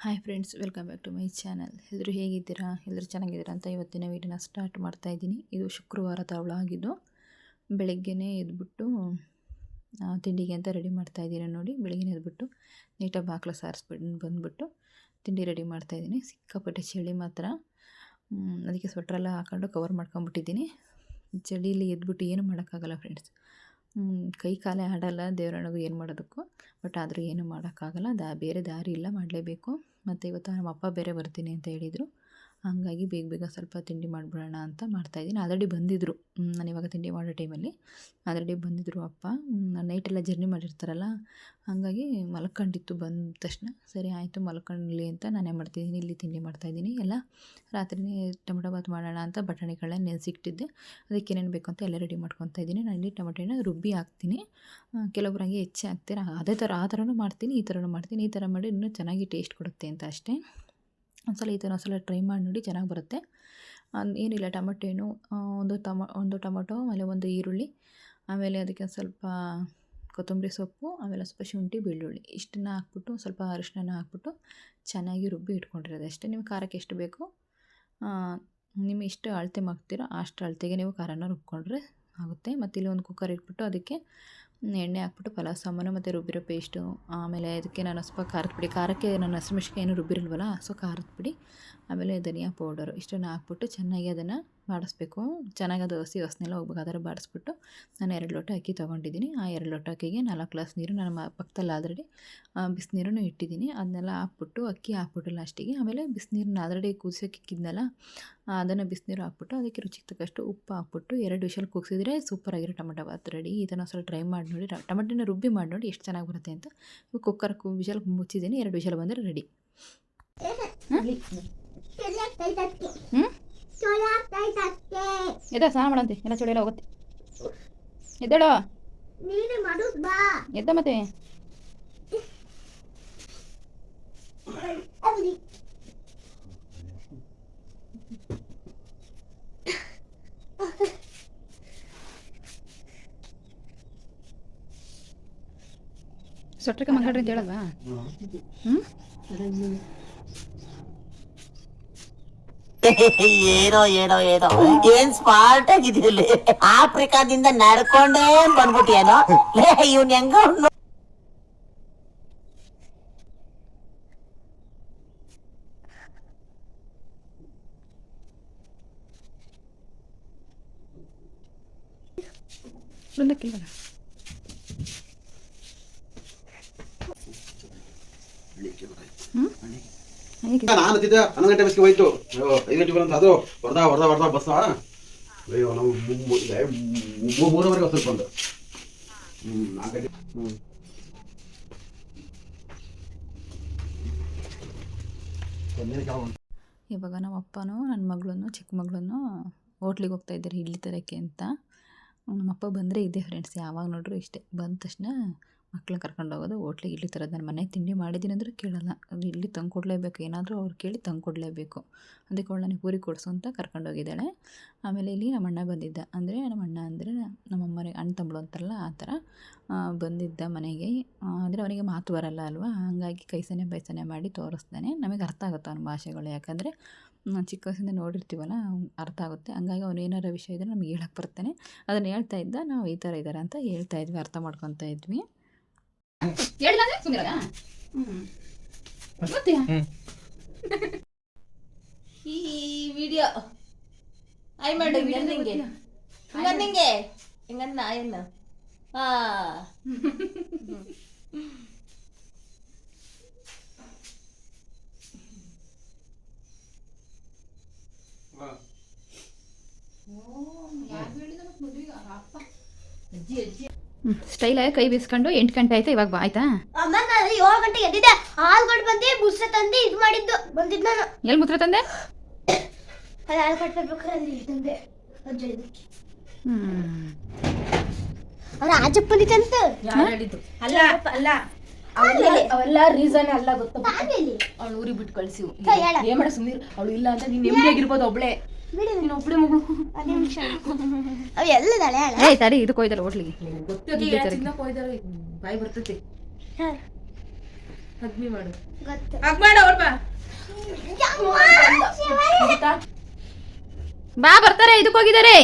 Hi friends, welcome back to my channel. ಎಲ್ಲರೂ ಹೇಗಿದ್ದೀರಾ? ಎಲ್ಲರೂ ಚೆನ್ನಾಗಿದ್ದೀರಾ ಅಂತ ಇವತ್ತಿನ ವೀಡಿಯೋನ ಸ್ಟಾರ್ಟ್ ಮಾಡ್ತಾಯಿದ್ದೀನಿ. ಇದು ಶುಕ್ರವಾರ ತವಳ ಆಗಿದ್ದು ಬೆಳಗ್ಗೆನೇ ಎದ್ಬಿಟ್ಟು ತಿಂಡಿಗೆ ಅಂತ ರೆಡಿ ಮಾಡ್ತಾಯಿದ್ದೀನಿ. ನೋಡಿ, ಬೆಳಗ್ಗೆ ಎದ್ಬಿಟ್ಟು ನೀಟಾಗಿ ಬಾಕ್ಲ ಸಾರಿಸ್ಬಿಟ್ಟು ಬಂದುಬಿಟ್ಟು ತಿಂಡಿ ರೆಡಿ ಮಾಡ್ತಾಯಿದ್ದೀನಿ. ಸಿಕ್ಕಾಪಟ್ಟೆ ಚಳಿ ಮಾತ್ರ, ಅದಕ್ಕೆ ಸ್ವೆಟ್ರೆಲ್ಲ ಹಾಕ್ಕೊಂಡು ಕವರ್ ಮಾಡ್ಕೊಂಬಿಟ್ಟಿದ್ದೀನಿ. ಚಳಿಯಲ್ಲಿ ಎದ್ಬಿಟ್ಟು ಏನು ಮಾಡೋಕ್ಕಾಗಲ್ಲ ಫ್ರೆಂಡ್ಸ್. ಕೈ ಕಾಲೇ ಆಡಲ್ಲ, ದೇವರನಿಗೂ ಏನು ಮಾಡೋದಕ್ಕೂ. ಬಟ್ ಆದರೂ ಏನು ಮಾಡೋಕ್ಕಾಗಲ್ಲ, ಬೇರೆ ದಾರಿ ಇಲ್ಲ, ಮಾಡಲೇಬೇಕು. ಮತ್ತು ಇವತ್ತು ನಮ್ಮ ಅಪ್ಪ ಬೇರೆ ಬರ್ತೀನಿ ಅಂತ ಹೇಳಿದರು. ಹಾಗಾಗಿ ಬೇಗ ಬೇಗ ಸ್ವಲ್ಪ ತಿಂಡಿ ಮಾಡಿಬಿಡೋಣ ಅಂತ ಮಾಡ್ತಾಯಿದ್ದೀನಿ. ಆಲ್ರೆಡಿ ಬಂದಿದ್ದರು, ನಾನು ಇವಾಗ ತಿಂಡಿ ಮಾಡೋ ಟೈಮಲ್ಲಿ ಆಲ್ರೆಡಿ ಬಂದಿದ್ದರು ಅಪ್ಪ. ನೈಟೆಲ್ಲ ಜರ್ನಿ ಮಾಡಿರ್ತಾರಲ್ಲ, ಹಾಗಾಗಿ ಮಲ್ಕೊಂಡಿತ್ತು. ಬಂದ ತಕ್ಷಣ ಸರಿ ಆಯಿತು ಮಲ್ಕೊಳ್ಳಿ ಅಂತ ನಾನೇ ಮಾಡ್ತಿದ್ದೀನಿ. ಇಲ್ಲಿ ತಿಂಡಿ ಮಾಡ್ತಾಯಿದ್ದೀನಿ. ಎಲ್ಲ ರಾತ್ರಿನೇ ಟೊಮೆಟೊ ಬಾತ್ ಮಾಡೋಣ ಅಂತ ಬಟಾಣಿಗಳನ್ನ ನೆನೆಸಿಟ್ಟಿದ್ದೆ. ಅದಕ್ಕೆ ಏನೇನು ಬೇಕು ಅಂತ ಎಲ್ಲ ರೆಡಿ ಮಾಡ್ಕೊತಾ ಇದ್ದೀನಿ. ನಾನು ಇಲ್ಲಿ ಟೊಮೆಟೊನ ರುಬ್ಬಿ ಹಾಕ್ತೀನಿ. ಕೆಲವೊಬ್ರು ಹಂಗೆ ಹೆಚ್ಚಿ ಹಾಕ್ತೀರ, ಆ ಥರನೂ ಮಾಡ್ತೀನಿ, ಈ ಥರನೂ ಮಾಡ್ತೀನಿ. ಈ ಥರ ಮಾಡಿ ಇನ್ನೂ ಚೆನ್ನಾಗಿ ಟೇಸ್ಟ್ ಕೊಡುತ್ತೆ ಅಂತ ಅಷ್ಟೇ. ಒಂದ್ಸಲ ಟ್ರೈ ಮಾಡಿ ನೋಡಿ, ಚೆನ್ನಾಗಿ ಬರುತ್ತೆ. ಏನಿಲ್ಲ, ಟೊಮೆಟೊ ಒಂದು ಟೊಮೆಟೊ, ಆಮೇಲೆ ಒಂದು ಈರುಳ್ಳಿ, ಆಮೇಲೆ ಅದಕ್ಕೆ ಸ್ವಲ್ಪ ಕೊತ್ತಂಬರಿ ಸೊಪ್ಪು, ಆಮೇಲೆ ಸ್ವಲ್ಪ ಶುಂಠಿ ಬೆಳ್ಳುಳ್ಳಿ ಇಷ್ಟನ್ನು ಹಾಕ್ಬಿಟ್ಟು ಸ್ವಲ್ಪ ಅರಿಶಿನ ಹಾಕ್ಬಿಟ್ಟು ಚೆನ್ನಾಗಿ ರುಬ್ಬಿ ಇಟ್ಕೊಂಡಿರೋದು ಅಷ್ಟೇ. ನಿಮ್ಮ ಖಾರಕ್ಕೆ ಎಷ್ಟು ಬೇಕು, ನಿಮಗೆ ಎಷ್ಟು ಅಳತೆ ಮಾಡ್ತೀರೋ ಅಷ್ಟು ಅಳತೆಗೆ ನೀವು ಖಾರನ ರುಬ್ಕೊಂಡ್ರೆ ಆಗುತ್ತೆ. ಮತ್ತು ಇಲ್ಲಿ ಒಂದು ಕುಕ್ಕರ್ ಇಟ್ಬಿಟ್ಟು ಅದಕ್ಕೆ ಎಣ್ಣೆ ಹಾಕ್ಬಿಟ್ಟು ಪಲಾವ್ ಸಾಮಾನು ಮತ್ತು ರುಬ್ಬಿರೋ ಪೇಸ್ಟು, ಆಮೇಲೆ ಅದಕ್ಕೆ ನಾನು ಸ್ವಲ್ಪ ಖಾರದ ಪುಡಿ, ಖಾರಕ್ಕೆ ನಾನು ಹಸಿಮೆಣ್ಸಿನ್ಕಾಯಿ ಏನು ರುಬ್ಬಿರಲ್ವಲ್ಲ, ಸೊ ಖಾರದ ಪುಡಿ, ಆಮೇಲೆ ಧನಿಯಾ ಪೌಡರು ಇಷ್ಟನ್ನು ಹಾಕ್ಬಿಟ್ಟು ಚೆನ್ನಾಗಿ ಅದನ್ನು ಬಾಡಿಸ್ಬೇಕು. ಚೆನ್ನಾಗಿ ಅದು ಹಸಿ ವಾಸನೆಲ್ಲ ಹೋಗ್ಬೇಕು. ಆ ಥರ ಬಾಡಿಸ್ಬಿಟ್ಟು ನಾನು 2 ಲೋಟ ಅಕ್ಕಿ ತೊಗೊಂಡಿದ್ದೀನಿ. ಆ 2 ಲೋಟ ಅಕ್ಕಿಗೆ 4 ಗ್ಲಾಸ್ ನೀರು, ನಾನು ಪಕ್ಕದಲ್ಲಿ ಆಲ್ರೆಡಿ ಬಿಸಿನೀರನ್ನು ಇಟ್ಟಿದ್ದೀನಿ. ಅದನ್ನೆಲ್ಲ ಹಾಕ್ಬಿಟ್ಟು ಅಕ್ಕಿ ಹಾಕ್ಬಿಟ್ಟು ಲಾಸ್ಟಿಗೆ, ಆಮೇಲೆ ಬಿಸಿನೀರನ್ನ ಆಲ್ರೆಡಿ ಕುದಿಸೋಕೆ ಇಕ್ಕಿದ್ನಲ್ಲ, ಅದನ್ನು ಬಿಸಿನೀರು ಹಾಕ್ಬಿಟ್ಟು ಅದಕ್ಕೆ ರುಚಿಗೆ ತಕ್ಕಷ್ಟು ಉಪ್ಪು ಹಾಕ್ಬಿಟ್ಟು 2 ವಿಷಲ್ ಕೂಗಿಸಿದ್ರೆ ಸೂಪರಾಗಿರೋ ಟೊಮೆಟೊ ಬಾತ್ ರೆಡಿ. ಇದನ್ನು ಸ್ವಲ್ಪ ಟ್ರೈ ಮಾಡಿ ನೋಡಿ, ಟೊಮೆಟೊನ ರುಬ್ಬಿ ಮಾಡಿ ನೋಡಿ ಎಷ್ಟು ಚೆನ್ನಾಗಿ ಬರುತ್ತೆ ಅಂತ. ಕುಕ್ಕರ್ ವಿಷಲ್ ಮುಚ್ಚಿದ್ದೀನಿ, 2 ವಿಷಲ್ ಬಂದರೆ ರೆಡಿ. ಎದ ಸ್ನಾನ ಮಾಡಂತೆ, ಎಲ್ಲ ಚಳಿ ಎಲ್ಲ ಹೋಗುತ್ತೆ. ಎದ್ದೇಳೋ, ಎದ್ದ ಮತ್ತೆ ಸೊಟ್ರಕ್ಕೆ ಮಗಳ್ರಿ ಅಂತ ಹೇಳಲ್ವಾ? ಏನೋ ಏನೋ ಏನೋ ಏನ್ ಸ್ಮಾರ್ಟ್ ಆಗಿದ್ಯಲ್ಲಿ. ಆಫ್ರಿಕಾದಿಂದ ನಡ್ಕೊಂಡೇ ಬಂದ್ಬಿಟ್ಟಿಯೇನೋ ಇವ್ನ ಹೆಂಗ. ನಾನು ತಿದ್ದ 11 ಗಂಟೆ ಬಸ್ಗೆ ಹೋಯ್ತು. 5 ಗಂಟೆ ಬರಂತ ಅದು ಹೊಡೆದ ಬಸ್. ಅಯ್ಯೋ ನಾವು 3:30 ಬಸ್ ಬಂದು 4 ಗಂಟೆ. ಇವಾಗ ನಮ್ಮ ಅಪ್ಪನೂ ನನ್ನ ಮಗಳನ್ನು ಚಿಕ್ಕ ಮಗಳನ್ನು ಹೋಟ್ಲಿಗೆ ಹೋಗ್ತಾ ಇದ್ದಾರೆ ಇಡ್ಲಿ ತರೋಕ್ಕೆ ಅಂತ. ನಮ್ಮಪ್ಪ ಬಂದರೆ ಇದೆ ಫ್ರೆಂಡ್ಸ್, ಯಾವಾಗ ನೋಡ್ರು ಇಷ್ಟೇ, ಬಂದ ತಕ್ಷಣ ಮಕ್ಳನ್ನ ಕರ್ಕೊಂಡು ಹೋಗೋದು ಹೋಟ್ಲಿಗೆ ಇಡ್ಲಿ ತರೋದು. ನಾನು ಮನೆಗೆ ತಿಂಡಿ ಮಾಡಿದ್ದೀನಿ ಅಂದರೆ ಕೇಳಲ್ಲ, ಅದು ಇಲ್ಲಿ ತಂದು ಕೊಡಲೇಬೇಕು, ಏನಾದರೂ ಅವ್ರು ಕೇಳಿ ತಂದು ಕೊಡಲೇಬೇಕು. ಅದಕ್ಕೆ ಅವಳು ನನಗೆ ಪೂರಿ ಕೊಡಿಸು ಅಂತ ಕರ್ಕೊಂಡೋಗಿದ್ದಾಳೆ. ಆಮೇಲೆ ಇಲ್ಲಿ ನಮ್ಮ ಅಣ್ಣ ಬಂದಿದ್ದ, ಅಂದರೆ ನಮ್ಮ ಅಣ್ಣ ಅಂದರೆ ನಮ್ಮಮ್ಮನಿಗೆ ಅಣ್ಣ ತಮ್ಮಳು ಅಂತಾರಲ್ಲ ಆ ಥರ ಬಂದಿದ್ದ ಮನೆಗೆ. ಅಂದರೆ ಅವನಿಗೆ ಮಾತು ಬರಲ್ಲ ಅಲ್ವಾ, ಹಾಗಾಗಿ ಕೈಸನೆ ಬೈಸನೆ ಮಾಡಿ ತೋರಿಸ್ತಾನೆ. ನಮಗೆ ಅರ್ಥ ಆಗುತ್ತೆ ಅವನ ಭಾಷೆಗಳು, ಯಾಕಂದರೆ ಚಿಕ್ಕ ವಯಸ್ಸಿಂದ ನೋಡಿರ್ತೀವಲ್ಲ, ಅರ್ಥ ಆಗುತ್ತೆ. ಹಂಗಾಗಿ ಅವನು ಏನಾರ ವಿಷಯ ಇದ್ದರೆ ನಮ್ಗೆ ಹೇಳಕ್ಕೆ ಬರ್ತಾನೆ. ಅದನ್ನು ಹೇಳ್ತಾ ಇದ್ದ, ನಾವು ಈ ಥರ ಇದ್ದಾರೆ ಅಂತ ಹೇಳ್ತಾ ಇದ್ವಿ, ಅರ್ಥ ಮಾಡ್ಕೊತಾ ಇದ್ವಿ. ಈ ವಿಡಿಯೋ ಆಯ್ ಮಾಡು ಹಿಂಗೆ ಹಿಂಗನ್ನ ಆಯನ್ನ. ಸ್ಟೈಲಾಗಿ ಕೈ ಬೀಸ್ಕೊಂಡು 8 ಗಂಟೆ ಆಯ್ತಾ, ಇವಾಗ ಬಾ ಆಯ್ತಾ. 7 ಗಂಟೆಗೆ ಎದ್ದಿದ್ದೆ, ಹಾಲ್ಗಡ್ ಬಂದು ಮುಸ್ರೆ ತಂದು ಇದು ಮಾಡಿದ್ದು ಬಂದಿದ್ದು ನಾನು. ಎಲ್ಲಿ ಮುತ್ರ ತಂದೆ? ಅದು ಹಾಲು ಕಟ್ಬೇಕಾದ್ರೆ ತಂದೆ ಅವ್ರ ಆಜಪ್ಪ ಬಂದಿತ್ತಂತ. ಅಲ್ಲ ಅಲ್ಲ ಅವೆಲ್ಲ ರೀಸನ್ ಅಲ್ಲ ಗೊತ್ತ. ಅವಳು ಊರಿಗೆ ಬಿಟ್ಟು ಕಳಿಸಿ ಏನ್ ಮಾಡ ಸುಮ್ಮನೆ. ಅವಳು ಇಲ್ಲ ಅಂತ ನೀನ್ ನೆಮ್ಮದಿಯಾಗಿರ್ಬೋದು ಒಬ್ಳೆ, ನೀನು ಒಬ್ಳೆ ಮಗಳು. ಅವ್ ಎಲ್ಲದಾಳೆ ಏಯ್ ತಡಿ, ಇದಕ್ಕೆ ಹೋಯ್ತಾರೆ ಹೋಟ್ಲಿಗೆ. ಗೊತ್ತಿಲ್ಲ ಕೊಯ್ದಾರೆ, ಬಾಯಿ ಬರ್ತೈತಿ. ಅಗ್ನಿ ಮಾಡು ಗೊತ್ತು ಹಗ್ ಮಾಡು ಅವ್ರ ಬಾ ಬರ್ತಾರೆ, ಇದಕ್ಕೆ ಹೋಗಿದ್ದಾರೆ.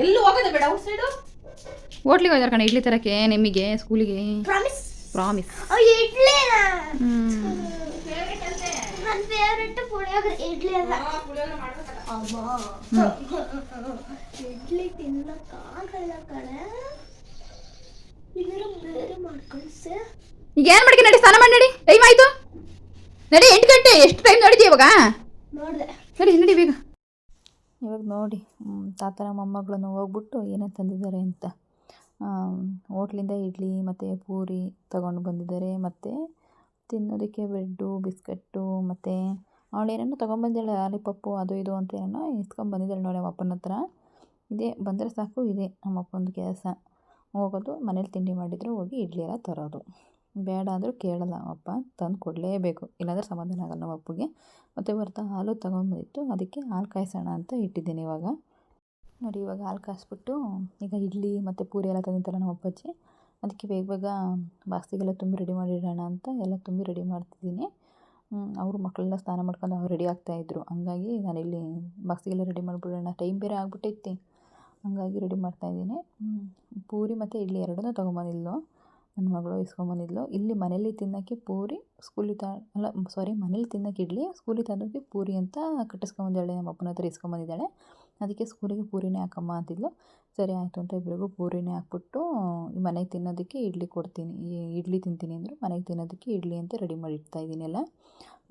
ಎಲ್ಲೂ ಹೋಗೋದೇ ಬೇಡ ಔಟ್ ಸೈಡು. ಹೋಟ್ಲಿಗೆ ಹೋಯ್ದಾರ ಕಣ ಇಡ್ಲಿ ತರಕ್ಕೆ ನಿಮಗೆ ಸ್ಕೂಲಿಗೆ. Promise promise. ಇಡ್ಲಿನಾ ನನ್ನ ಫೇವರೆಟ್ ಪುಳಿಯೋಗರೆ. ಇಡ್ಲಿ ಅಲ್ಲ ಅಮ್ಮ, ಇಡ್ಲಿ ತಿನ್ನಕ್ಕಾಗಲ್ಲ ಕಣೆ. ಇದರ ಬೇರೆ ಮಾಡ್ಕೊಳ್ಸೆ. ಈಗ ಏನು ಮಾಡ್ಕೆ ನಡಿ, ಸ್ನಾನ ಮಾಡಿ ನಡಿ, ಟೈಮ್ ಆಯ್ತು. ನಡಿ 8 ಗಂಟೆ. ಎಷ್ಟು ಟೈಮ್ ನೋಡಿದ್ವಿ ಇವಾಗ? ನೋಡಿದೆ. ನಡಿ ನಡಿ ಬೇಗ. ಇವಾಗ ನೋಡಿ ತಾತನ ಮೊಮ್ಮಗಳನ್ನು ಹೋಗ್ಬಿಟ್ಟು ಏನೇನು ತಂದಿದ್ದಾರೆ ಅಂತ. ಹೋಟ್ಲಿಂದ ಇಡ್ಲಿ ಮತ್ತು ಪೂರಿ ತಗೊಂಡು ಬಂದಿದ್ದಾರೆ, ಮತ್ತು ತಿನ್ನೋದಕ್ಕೆ ಬ್ರೆಡ್ಡು, ಬಿಸ್ಕೆಟ್ಟು, ಮತ್ತು ಅವಳೇನೇನೋ ತೊಗೊಂಬಂದಿದ್ದಾಳೆ, ಲಾಲಿಪಪ್ಪು ಅದು ಇದು ಅಂತ ಏನೋ ಇಸ್ಕೊಂಬಂದಿದ್ದಾಳೆ ನೋಡಿ ನಮ್ಮ ಅಪ್ಪನ ಹತ್ರ. ಇದೇ ಬಂದರೆ ಸಾಕು, ಇದೆ ನಮ್ಮ ಅಪ್ಪನ ಕೆಲಸ. ಹೋಗೋದು, ಮನೇಲಿ ತಿಂಡಿ ಮಾಡಿದರೆ ಹೋಗಿ ಇಡ್ಲಿ ಎಲ್ಲ ತರೋದು. ಬೇಡ ಅಂದರೂ ಕೇಳಲ್ಲ ನಮ್ಮಪ್ಪ, ತಂದು ಕೊಡಲೇಬೇಕು, ಇಲ್ಲಾಂದರೆ ಸಮಾಧಾನ ಆಗಲ್ಲ ನಮ್ಮ ಅಪ್ಪಗೆ. ಮತ್ತು ಬರ್ತಾ ಹಾಲು ತೊಗೊಂಬಂದಿತ್ತು, ಅದಕ್ಕೆ ಹಾಲು ಕಾಯಿಸೋಣ ಅಂತ ಇಟ್ಟಿದ್ದೀನಿ ಇವಾಗ. ನೋಡಿ ಇವಾಗ ಹಾಲು ಕಾಯಿಸ್ಬಿಟ್ಟು ಈಗ ಇಡ್ಲಿ ಮತ್ತು ಪೂರಿ ಎಲ್ಲ ತಂದಿತ್ತಲ್ಲ ನಮ್ಮ ಅಪ್ಪಾಜಿ, ಅದಕ್ಕೆ ಬೇಗ ಬೇಗ ಬಾಕ್ಸಿಗೆಲ್ಲ ತುಂಬಿ ರೆಡಿ ಮಾಡಿಡೋಣ ಅಂತ ಎಲ್ಲ ತುಂಬಿ ರೆಡಿ ಮಾಡ್ತಿದ್ದೀನಿ. ಅವರು ಮಕ್ಕಳೆಲ್ಲ ಸ್ನಾನ ಮಾಡ್ಕೊಂಡು ಅವ್ರು ರೆಡಿ ಆಗ್ತಾಯಿದ್ರು, ಹಂಗಾಗಿ ನಾನಿಲ್ಲಿ ಬಾಕ್ಸಿಗೆಲ್ಲ ರೆಡಿ ಮಾಡಿಬಿಡೋಣ, ಟೈಮ್ ಬೇರೆ ಆಗ್ಬಿಟ್ಟೈತಿ, ಹಂಗಾಗಿ ರೆಡಿ ಮಾಡ್ತಾಯಿದ್ದೀನಿ. ಪೂರಿ ಮತ್ತು ಇಡ್ಲಿ ಎರಡನ್ನೂ ತೊಗೊಂಬಂದಿದ್ಲು ನನ್ನ ಮಗಳು, ಇಸ್ಕೊಂಬಂದಿದ್ಲು. ಇಲ್ಲಿ ಮನೇಲಿ ತಿನ್ನೋಕ್ಕೆ ಪೂರಿ, ಮನೇಲಿ ತಿನ್ನೋಕ್ಕೆ ಇಡ್ಲಿ, ಸ್ಕೂಲಿಗೆ ತಂದೋಕ್ಕೆ ಪೂರಿ ಅಂತ ಕಟ್ಟಿಸ್ಕೊಂಬಂದಿದ್ದಾಳೆ, ನಮ್ಮ ಅಪ್ಪನ ಹತ್ರ ಇಸ್ಕೊಂಬಂದಿದ್ದಾಳೆ. ಅದಕ್ಕೆ ಸ್ಕೂಲಿಗೆ ಪೂರಿನೇ ಹಾಕಮ್ಮ ಅಂತಿದ್ಲು. ಸರಿ ಆಯಿತು ಅಂತ ಇಬ್ಬರಿಗೂ ಪೂರಿನೇ ಹಾಕ್ಬಿಟ್ಟು ಮನೆಗೆ ತಿನ್ನೋದಕ್ಕೆ ಇಡ್ಲಿ ಕೊಡ್ತೀನಿ, ಇಡ್ಲಿ ತಿಂತೀನಿ ಅಂದರು. ಮನೆಗೆ ತಿನ್ನೋದಕ್ಕೆ ಇಡ್ಲಿ ಅಂತ ರೆಡಿ ಮಾಡಿ ಇಡ್ತಾಯಿದ್ದೀನಿ ಎಲ್ಲ.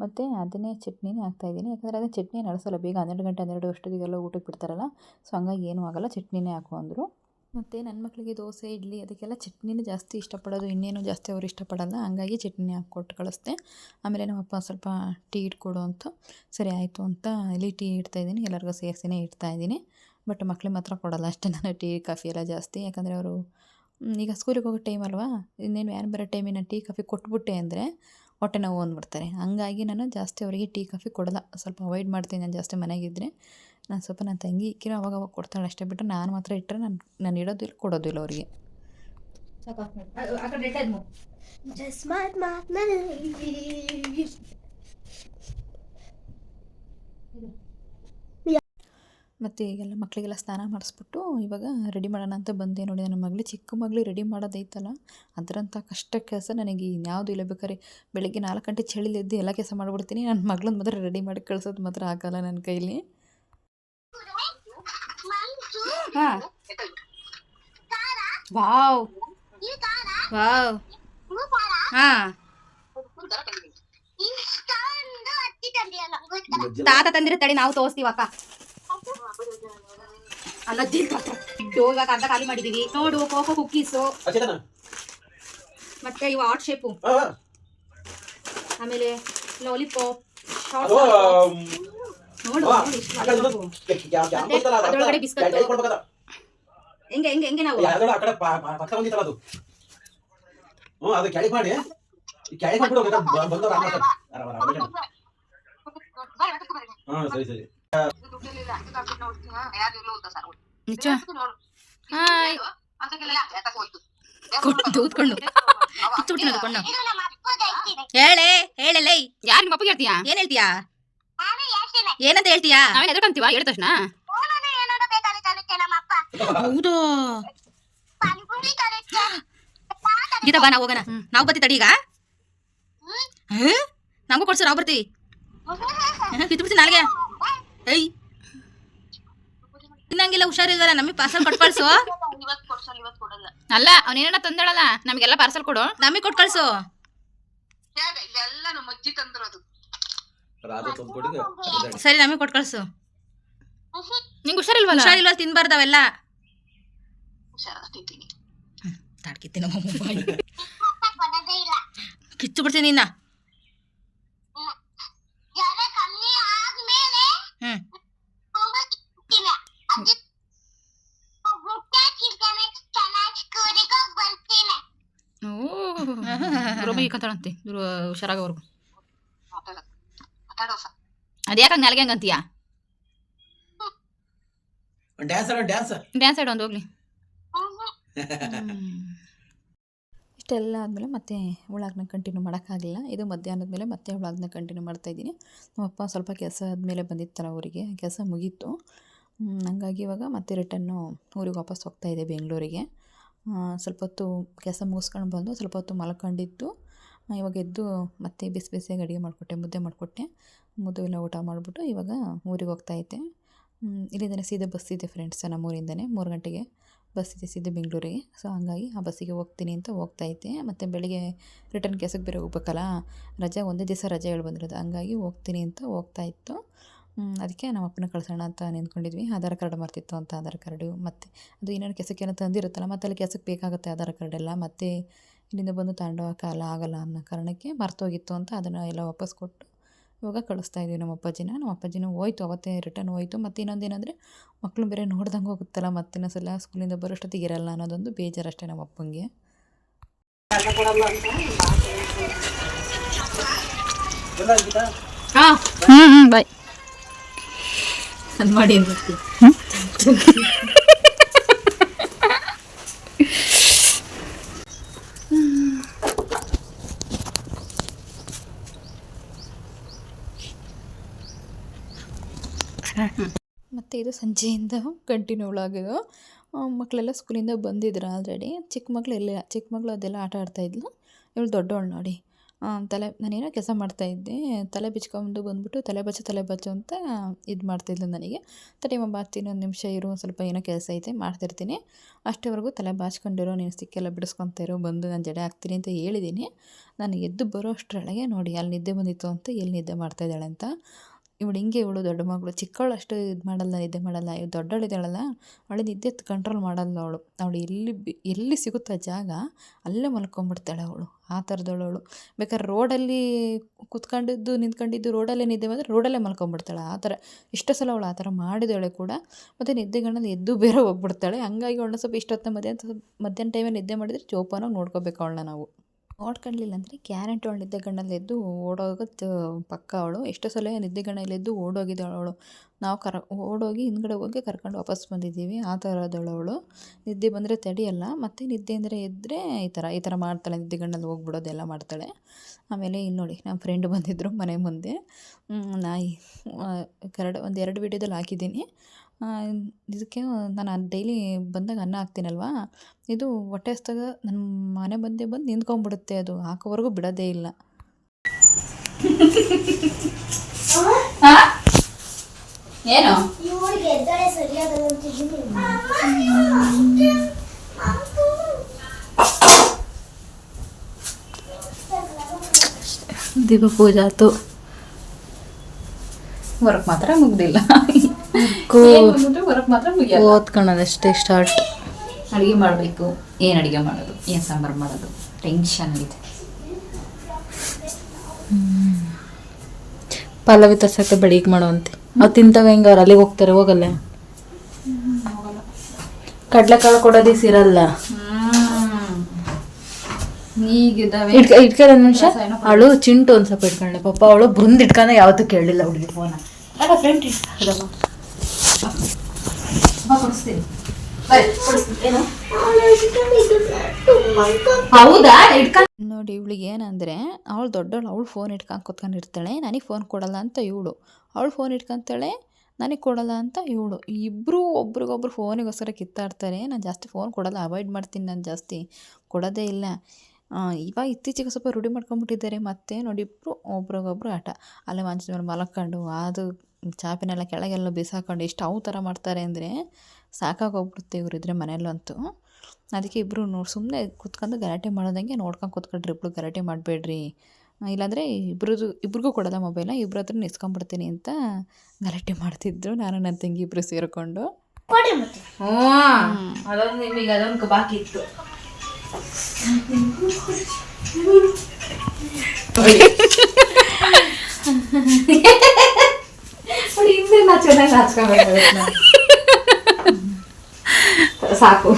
ಮತ್ತು ಅದನ್ನೇ ಚಟ್ನಿನೇ ಹಾಕ್ತಾಯಿದ್ದೀನಿ, ಯಾಕಂದರೆ ಅದೇ ಚಟ್ನಿ ನಡೆಸಲ್ಲ, ಬೇಗ 12 ಗಂಟೆ 12 ಅಷ್ಟೊತ್ತಿಗೆಲ್ಲ ಊಟಕ್ಕೆ ಬಿಡ್ತಾರಲ್ಲ, ಸೊ ಹಂಗಾಗಿ ಏನೂ ಆಗೋಲ್ಲ, ಚಟ್ನಿನೇ ಹಾಕು ಅಂದರು. ಮತ್ತು ನನ್ನ ಮಕ್ಕಳಿಗೆ ದೋಸೆ ಇಡ್ಲಿ ಅದಕ್ಕೆಲ್ಲ ಚಟ್ನಿನೇ ಜಾಸ್ತಿ ಇಷ್ಟಪಡೋದು, ಇನ್ನೇನು ಜಾಸ್ತಿ ಅವ್ರು ಇಷ್ಟಪಡಲ್ಲ, ಹಂಗಾಗಿ ಚಟ್ನಿ ಹಾಕ್ಕೊಟ್ಟು ಕಳಿಸ್ದೆ. ಆಮೇಲೆ ನಮ್ಮಪ್ಪ ಸ್ವಲ್ಪ ಟೀ ಇಟ್ಕೊಡು ಅಂತ, ಸರಿ ಆಯಿತು ಅಂತ ಇಲ್ಲಿ ಟೀ ಇಡ್ತಾಯಿದ್ದೀನಿ, ಎಲ್ಲರಿಗೂ ಸೇರಿಸಿನೇ ಇಡ್ತಾಯಿದ್ದೀನಿ. ಬಟ್ ಮಕ್ಳಿಗೆ ಮಾತ್ರ ಕೊಡೋಲ್ಲ ಅಷ್ಟೇ ನಾನು ಟೀ ಕಾಫಿ ಎಲ್ಲ ಜಾಸ್ತಿ, ಯಾಕಂದರೆ ಅವರು ಈಗ ಸ್ಕೂಲಿಗೆ ಹೋಗೋ ಟೈಮ್ ಅಲ್ವಾ, ಇನ್ನೇನು ವ್ಯಾನ್ ಬರೋ ಟೈಮಿಗೆ ನಾನು ಟೀ ಕಾಫಿ ಕೊಟ್ಬಿಟ್ಟೆ ಅಂದರೆ ಹೊಟ್ಟೆ ನೋವು ಅಂದ್ಬಿಡ್ತಾರೆ, ಹಂಗಾಗಿ ನಾನು ಜಾಸ್ತಿ ಅವರಿಗೆ ಟೀ ಕಾಫಿ ಕೊಡೋಲ್ಲ, ಸ್ವಲ್ಪ ಅವಾಯ್ಡ್ ಮಾಡ್ತೀನಿ. ನಾನು ಜಾಸ್ತಿ ಮನೆಗಿದ್ದರೆ ನಾನು ಸ್ವಲ್ಪ ನನ್ನ ತಂಗಿ ಇಕ್ಕಿರೋ ಅವಾಗ ಕೊಡ್ತಾಳೆ ಅಷ್ಟೇ, ಬಿಟ್ಟು ನಾನು ಮಾತ್ರ ಇಟ್ಟರೆ ನಾನು ಇಡೋದಿಲ್ಲ, ಕೊಡೋದಿಲ್ಲ ಅವರಿಗೆ. ಮತ್ತು ಈಗೆಲ್ಲ ಮಕ್ಕಳಿಗೆಲ್ಲ ಸ್ನಾನ ಮಾಡಿಸ್ಬಿಟ್ಟು ಇವಾಗ ರೆಡಿ ಮಾಡೋಣ ಅಂತ ಬಂದೆ. ನೋಡಿ ನನ್ನ ಮಗಳು, ಚಿಕ್ಕ ಮಗಳಿಗೆ ರೆಡಿ ಮಾಡೋದೈತಲ್ಲ, ಅದರಂಥ ಕಷ್ಟ ಕೆಲಸ ನನಗೆ ಇನ್ಯಾವುದು ಇಲ್ಲ. ಬೇಕಾದ್ರೆ ಬೆಳಗ್ಗೆ 4 ಗಂಟೆ ಚಳಿಲಿದ್ದು ಎಲ್ಲ ಕೆಲಸ ಮಾಡಿಬಿಡ್ತೀನಿ, ನನ್ನ ಮಗಳನ್ನ ಮಾತ್ರ ರೆಡಿ ಮಾಡಿ ಕಳ್ಸೋದು ಮಾತ್ರ ಆಗಲ್ಲ ನನ್ನ ಕೈಲಿ. ಹಾಂ, ವಾವ್ ವಾವ್, ಹಾಂ ತಾತ ತಂದಿರೋ ತಡಿ, ನಾವು ತೋರಿಸ್ತೀವಿ ಅಕ್ಕ. ಅಲ್ಲ ಇವಾಗ ಅರ್ಧ ಖಾಲಿ ಮಾಡಿದೀವಿ ನೋಡು. ಕೋಕೋ ಕುಕ್ಕೀಸು, ಮತ್ತೆ ಇವು ಹಾಟ್ ಶೇಪು, ಆಮೇಲೆ ಲಾಲಿಪಾಪ್, ನೋಡು ಅದರೊಳಗಡೆ ಬಿಸ್ಕಟ್. ಹೆಂಗೆ ಹೆಂಗೆ ಹೆಂಗೆ ನಾವು ಹೇಳೇ ಹೇಳಲೇ, ಯಾರು ನಿಮ್ಮ ಅಪ್ಪ ಹೇಳ್ತೀಯಾ? ಏನ್ ಹೇಳ್ತೀಯಾ? ಏನಂತ ಹೇಳ್ತೀಯಾ? ನಾವೇನ್ ಎದ್ರಕಂತೀವ ಹೇಳಿದ ತಕ್ಷಣ? ಹೌದು ಗೀತಾ, ಬಾ ನಾವು ಹೋಗೋಣ. ನಾವು ಬರ್ತೀವಿ ತಡಿ. ಈಗ ನಮಗೂ ಕೊಡ್ಸು, ನಾವು ಬರ್ತೀವಿ. ಕಿತ್ತು ಬಿಡ್ತೀನಿ ನಾಳೆಗೆ. ಏಯ್ ತಿನ್ನಂಗಿಲ್ಲ, ಹುಷಾರಿಲ್ವಲ್ಲ, ನಮಗೆ ಪಾರ್ಸಲ್ ಕೊಟ್ಟು ಕಳ್ಸು. ಅಲ್ಲ ಅವನೇನ ತಂದಳಲ್ಲ, ನಮಗೆಲ್ಲ ಪಾರ್ಸಲ್ ಕೊಡು, ನಮಗೆ ಕೊಟ್ಟು ಕಳ್ಸು. ಸರಿ, ನಮಗೆ ಕೊಟ್ಟು ಕಳ್ಸು. ನಿಂಗೆ ಹುಷಾರಿಲ್ವಲ್ಲ? ಹುಷಾರಿಲ್ವ, ತಿನ್ಬಾರ್ದವೆಲ್ಲ. ತಾಡ್ಕಿತ್ತೀನಿ, ಕಿತ್ತು ಬಿಡ್ತೀನಿ ನಿನ್ನ. ಕಂತಾಳಂತೆ ಹುಷಾರಾಗವರ್ಗು. ಅದ್ಯಾಕ ನಾಲ್ಗೆ ಹಂಗಂತೀಯ? ಡ್ಯಾನ್ಸ್ ಆಡೋ ಒಂದು ಹೋಗ್ಲಿ. ಇಷ್ಟೆಲ್ಲ ಆದಮೇಲೆ ಮತ್ತೆ ವ್ಲಾಗ್ನ ಕಂಟಿನ್ಯೂ ಮಾಡೋಕ್ಕಾಗಲಿಲ್ಲ. ಇದು ಮಧ್ಯಾಹ್ನದ ಮೇಲೆ ಮತ್ತೆ ವ್ಲಾಗ್ನ ಕಂಟಿನ್ಯೂ ಮಾಡ್ತಾಯಿದ್ದೀನಿ. ನಮ್ಮಪ್ಪ ಸ್ವಲ್ಪ ಕೆಲಸ ಆದಮೇಲೆ ಬಂದಿತ್ತಲ್ಲ ಊರಿಗೆ, ಕೆಲಸ ಮುಗೀತು. ಹಂಗಾಗಿ ಇವಾಗ ಮತ್ತೆ ರಿಟರ್ನು ಊರಿಗೆ ವಾಪಸ್ ಹೋಗ್ತಾಯಿದ್ದೆ ಬೆಂಗಳೂರಿಗೆ. ಸ್ವಲ್ಪ ಹೊತ್ತು ಕೆಲಸ ಮುಗಿಸ್ಕೊಂಡು ಬಂದು ಸ್ವಲ್ಪ ಹೊತ್ತು ಮಲ್ಕೊಂಡಿದ್ದು. ಇವಾಗ ಎದ್ದು ಮತ್ತೆ ಬಿಸಿ ಬಿಸಿಯಾಗಿ ಅಡುಗೆ ಮಾಡಿಕೊಟ್ಟೆ, ಮುದ್ದೆ ಮಾಡಿಕೊಟ್ಟೆ. ಮುದ್ದೆ ಎಲ್ಲ ಊಟ ಮಾಡಿಬಿಟ್ಟು ಇವಾಗ ಊರಿಗೆ ಹೋಗ್ತಾಯಿದ್ದೆ. ಇಲ್ಲಿಂದನೇ ಸೀದಾ ಬಸ್ ಇದೆ ಫ್ರೆಂಡ್ಸ್, ನಮ್ಮೂರಿಂದನೇ 3 ಗಂಟೆಗೆ ಬಸ್ ಇದೆ ಸೀದಾ ಬೆಂಗಳೂರಿಗೆ. ಸೊ ಹಂಗಾಗಿ ಆ ಬಸ್ಸಿಗೆ ಹೋಗ್ತೀನಿ ಅಂತ ಹೋಗ್ತಾಯಿದ್ದೆ. ಮತ್ತು ಬೆಳಿಗ್ಗೆ ರಿಟರ್ನ್ ಕೆಲಸಕ್ಕೆ ಬೇರೆ ಹೋಗ್ಬೇಕಲ್ಲ, ಒಂದೇ ದಿವಸ ರಜೆ ಹೇಳಿ ಬಂದಿರೋದು, ಹಂಗಾಗಿ ಹೋಗ್ತೀನಿ ಅಂತ ಹೋಗ್ತಾಯಿತ್ತು. ಅದಕ್ಕೆ ನಮ್ಮ ಅಪ್ಪನ ಕಳ್ಸೋಣ ಅಂತ ನಿಂತ್ಕೊಂಡಿದ್ವಿ. ಆಧಾರ್ ಕಾರ್ಡ್ ಮರ್ತಿತ್ತು ಅಂತ ಆಧಾರ್ ಕಾರ್ಡು, ಮತ್ತು ಅದು ಇನ್ನೊಂದು ಕೆಲಸಕ್ಕೆ ಏನೋ ತಂದಿರುತ್ತಲ್ಲ, ಮತ್ತು ಅಲ್ಲಿ ಕೆಲಸಕ್ಕೆ ಬೇಕಾಗುತ್ತೆ ಆಧಾರ್ ಕಾರ್ಡ್ ಎಲ್ಲ, ಮತ್ತು ಇಲ್ಲಿಂದ ಬಂದು ತಗೊಂಡೋಗಲ್ಲ ಆಗಲ್ಲ ಅನ್ನೋ ಕಾರಣಕ್ಕೆ ಮರ್ತೋಗಿತ್ತು ಅಂತ ಅದನ್ನು ಎಲ್ಲ ವಾಪಸ್ ಕೊಟ್ಟು ಇವಾಗ ಕಳಿಸ್ತಾಯಿದ್ವಿ ನಮ್ಮ ಅಪ್ಪಾಜಿನೂ ಹೋಯ್ತು, ಅವತ್ತೇ ರಿಟರ್ನ್ ಹೋಯ್ತು. ಮತ್ತು ಇನ್ನೊಂದೇನೆಂದರೆ ಮಕ್ಕಳು ಬೇರೆ ನೋಡ್ದಂಗೆ ಹೋಗುತ್ತಲ್ಲ, ಮತ್ತೆ ಇನ್ನೊಂದ್ಸಲ ಸ್ಕೂಲಿಂದ ಬರೋಷ್ಟೊತ್ತಿಗೆ ಇರಲ್ಲ ಅನ್ನೋದೊಂದು ಬೇಜಾರಷ್ಟೇ ನಮ್ಮ ಅಪ್ಪಂಗೆ. ಬಾಯ್ ಅದು ಮಾಡಿ ಮತ್ತು ಇದು ಸಂಜೆಯಿಂದ ಕಂಟಿನ್ಯೂ ಆಗಿದ್ದು. ಮಕ್ಕಳೆಲ್ಲ ಸ್ಕೂಲಿಂದ ಬಂದಿದ್ರು ಆಲ್ರೆಡಿ. ಚಿಕ್ಕ ಮಗಳು ಅದೆಲ್ಲ ಆಟ ಆಡ್ತಾಯಿದ್ಲು. ಇವಳು ದೊಡ್ಡವಳು ನೋಡಿ, ನಾನೇನೋ ಕೆಲಸ ಮಾಡ್ತಾಯಿದ್ದೆ, ತಲೆ ಬಿಚ್ಕೊಂಡು ಬಂದುಬಿಟ್ಟು ತಲೆ ಬಚ್ಚು ಅಂತ ಇದು ಮಾಡ್ತಿದ್ಲು ನನಗೆ. ತಡೆಯಮ್ಮ ಬಾರ್ತೀನಿ, ಒಂದು ನಿಮಿಷ ಇರು, ಸ್ವಲ್ಪ ಏನೋ ಕೆಲಸ ಐತೆ ಮಾಡ್ತಿರ್ತೀನಿ, ಅಷ್ಟೇವರೆಗೂ ತಲೆ ಬಾಚ್ಕೊಂಡಿರೋ, ನೀನು ಸ್ಟಿಕ್ಕೆಲ್ಲ ಬಿಡಿಸ್ಕೊತಾ ಇರೋ, ಬಂದು ನಾನು ಜಡೆ ಹಾಕ್ತೀನಿ ಅಂತ ಹೇಳಿದ್ದೀನಿ. ನಾನು ಎದ್ದು ಬರೋ ಅಷ್ಟರೊಳಗೆ ನೋಡಿ ಅಲ್ಲಿ ನಿದ್ದೆ ಬಂದಿತ್ತು ಅಂತ, ಎಲ್ಲಿ ನಿದ್ದೆ ಮಾಡ್ತಾಯಿದ್ದಾಳೆ ಅಂತ. ಇವಳು ದೊಡ್ಡ ಮಗಳು, ಚಿಕ್ಕವಳು ಅಷ್ಟು ಇದು ಮಾಡಲ್ಲ, ನಿದ್ದೆ ಮಾಡಲ್ಲ. ಇವು ದೊಡ್ಡವಳಿದ್ದಾಳಲ್ಲ, ಅವಳು ನಿದ್ದೆ ಕಂಟ್ರೋಲ್ ಮಾಡಲ್ಲ. ಅವಳು ಎಲ್ಲಿ ಸಿಗುತ್ತೋ ಜಾಗ ಅಲ್ಲೇ ಮಲ್ಕೊಂಡ್ಬಿಡ್ತಾಳೆ ಅವಳು, ಆ ಥರದವಳು. ಬೇಕಾದ್ರೆ ರೋಡಲ್ಲಿ ನಿಂತ್ಕೊಂಡಿದ್ದು ರೋಡಲ್ಲೇ ನಿದ್ದೆ ಬಂದರೆ ರೋಡಲ್ಲೇ ಮಲ್ಕೊಂಡ್ಬಿಡ್ತಾಳೆ. ಆ ಥರ ಎಷ್ಟೋ ಸಲ ಅವಳು ಆ ಥರ ಮಾಡಿದಾಳೆ ಕೂಡ. ಮತ್ತು ನಿದ್ದೆಗಣ್ಣಲ್ಲಿ ಎದ್ದು ಬೇರೆ ಹೋಗ್ಬಿಡ್ತಾಳೆ. ಹಂಗಾಗಿ ಅವಳನ್ನ ಸ್ವಲ್ಪ ಇಷ್ಟೊತ್ತಿನ ಮಧ್ಯಾಹ್ನ ಟೈಮಲ್ಲಿ ನಿದ್ದೆ ಮಾಡಿದರೆ ಜೋಪಾನಾಗಿ ನೋಡ್ಕೋಬೇಕು ಅವಳನ್ನ ನಾವು. ನೋಡ್ಕೊಳ್ಳಿಲ್ಲ ಅಂದರೆ ಗ್ಯಾರಂಟಿ ಅವಳು ನಿದ್ದೆಗಣ್ಣಲ್ಲಿ ಎದ್ದು ಓಡೋಗೋದು ಪಕ್ಕ ಅವಳು. ಎಷ್ಟೋ ಸಲ ನಿದ್ದೆಗಣ್ಣಲ್ಲಿ ಎದ್ದು ಓಡೋಗಿದ್ದಾಳು ಅವಳು. ನಾವು ಓಡೋಗಿ ಹಿಂದ್ಗಡೆ ಹೋಗಿ ಕರ್ಕೊಂಡು ವಾಪಸ್ ಬಂದಿದ್ದೀವಿ. ಆ ಥರದವಳು ಅವಳು. ನಿದ್ದೆ ಬಂದರೆ ತಡೆಯಲ್ಲ, ಮತ್ತು ನಿದ್ದೆ ಅಂದರೆ ಎದ್ದರೆ ಈ ಥರ ಮಾಡ್ತಾಳೆ, ನಿದ್ದೆಗಣ್ಣಲ್ಲಿ ಹೋಗ್ಬಿಡೋದೆಲ್ಲ ಮಾಡ್ತಾಳೆ. ಆಮೇಲೆ ಇನ್ನು ನೋಡಿ ನಮ್ಮ ಫ್ರೆಂಡ್ ಬಂದಿದ್ದರು ಮನೆ ಮುಂದೆ. ನಾಯಿ ಒಂದು 2 ವೀಡಿಯೋದಲ್ಲಿ ಹಾಕಿದ್ದೀನಿ. ಇದಕ್ಕೆ ನಾನು ಡೈಲಿ ಬಂದಾಗ ಅನ್ನ ಹಾಕ್ತೀನಲ್ವ, ಇದು ಹೊಟ್ಟೆ ಹಸ್ದಾಗ ನನ್ನ ಮನೆ ಬಂದು ನಿಂತ್ಕೊಂಡ್ಬಿಡುತ್ತೆ, ಅದು ಹಾಕೋವರೆಗೂ ಬಿಡೋದೇ ಇಲ್ಲ. ಏನು ದೀಪ ಪೂಜೆ ಆಯ್ತು, ವರ್ಕ್ ಮಾತ್ರ ಮುಗ್ದಿಲ್ಲ. ವರ್ಕ್ ಮಾತ್ರ ಮುಗಿಯಲ್ಲ, ಓದ್ಕೊಳ್ಳೋದಷ್ಟೇ ಸ್ಟಾರ್ಟ್. ಅಡುಗೆ ಮಾಡಬೇಕು, ಏನು ಅಡುಗೆ ಮಾಡೋದು, ಏನು ಸಾಂಬಾರು ಮಾಡೋದು, ಟೆನ್ಷನ್ ಇದೆ. ಪಲ್ಲವಿ ತರ್ಸಕ್ಕೆ ಬೆಳಿಗ್ಗೆ ಮಾಡೋವಂತೆ. ಅವು ತಿಂತವೆ ಹೆಂಗೆ, ಅವ್ರು ಅಲ್ಲಿಗೆ ಹೋಗ್ತಾರೆ, ಹೋಗಲ್ಲ. ಕಡ್ಲೆಕಾಳು ಕೊಡೋದೇ ಸಿರಲ್ಲ. ಈಗಿದ್ದಾವೆ ಇಟ್ಕೊಳ್ಳೋ ನಿಮಿಷ. ಅವಳು ಚಿಂಟು ಒಂದು ಸ್ವಲ್ಪ ಇಟ್ಕೊಂಡೆ ಪಾಪ. ಅವಳು ಬೃಂದ್ ಇಟ್ಕೊಂಡ ಯಾವತ್ತೂ ಕೇಳಲಿಲ್ಲ ಹುಡುಗಿ ಫೋನ. ಫ್ರೆಂಡ್ ಹೌದಾ ನೋಡಿ. ಇವಳಿಗೆ ಏನಂದರೆ ಅವಳು ದೊಡ್ಡವಳು, ಅವಳು ಫೋನ್ ಇಟ್ಕೊಂಡು ಕೂತ್ಕೊಂಡಿರ್ತಾಳೆ, ನನಗೆ ಫೋನ್ ಕೊಡಲ್ಲ ಅಂತ ಇವಳು. ಅವಳು ಫೋನ್ ಇಟ್ಕೊತಾಳೆ, ನನಗೆ ಕೊಡಲ್ಲ ಅಂತ ಇವಳು. ಇಬ್ಬರು ಒಬ್ರಿಗೊಬ್ರು ಫೋನಿಗೋಸ್ಕರ ಕಿತ್ತಾಡ್ತಾರೆ. ನಾನು ಜಾಸ್ತಿ ಫೋನ್ ಕೊಡಲ್ಲ, ಅವಾಯ್ಡ್ ಮಾಡ್ತೀನಿ, ನಾನು ಜಾಸ್ತಿ ಕೊಡೋದೇ ಇಲ್ಲ. ಇವಾಗ ಇತ್ತೀಚೆಗೆ ಸ್ವಲ್ಪ ರೂಢಿ ಮಾಡ್ಕೊಂಡ್ಬಿಟ್ಟಿದ್ದಾರೆ. ಮತ್ತೆ ನೋಡಿ ಇಬ್ಬರು ಒಬ್ರಿಗೊಬ್ರು ಆಟ, ಅಲ್ಲೇ ಮಂಚದ ಮೇಲೆ ಮಲ್ಕೊಂಡು ಅದು ಚಾಪಿನೆಲ್ಲ ಕೆಳಗೆಲ್ಲ ಬಿಸಾಕೊಂಡು ಎಷ್ಟು ಅವು ಥರ ಮಾಡ್ತಾರೆ ಅಂದರೆ ಸಾಕಾಗೋಗ್ಬಿಡುತ್ತೆ ಇವರಿದ್ರೆ ಮನೆಯಲ್ಲಂತೂ. ಅದಕ್ಕೆ ಇಬ್ಬರು ಸುಮ್ಮನೆ ಕೂತ್ಕೊಂಡು ಗಲಾಟೆ ಮಾಡೋದಂಗೆ ನೋಡ್ಕೊಂಡು ಕೂತ್ಕೊಳ್ರಿ, ಇಬ್ಬರು ಗಲಾಟೆ ಮಾಡಬೇಡ್ರಿ, ಇಲ್ಲಾಂದರೆ ಇಬ್ರಿಗೂ ಕೊಡೋಲ್ಲ ಮೊಬೈಲ್ನ, ಇಬ್ಬರ ಹತ್ರ ಇಸ್ಕೊಂಡ್ಬಿಡ್ತೀನಿ ಅಂತ ಗಲಾಟೆ ಮಾಡ್ತಿದ್ರು. ನಾನು ನನ್ನ ತಂಗಿ ಇಬ್ಬರು ಸೇರಿಕೊಂಡು. ಅದೊಂದು ನಿಮಗೆ ಅದೊಂದು ಬಾಕಿ ಇತ್ತು. ಹಿಂದೆ ನಾ ಚೆನ್ನಾಗಿ ನಾಚ್ಕೋಬೇಕು ಸಾಕು.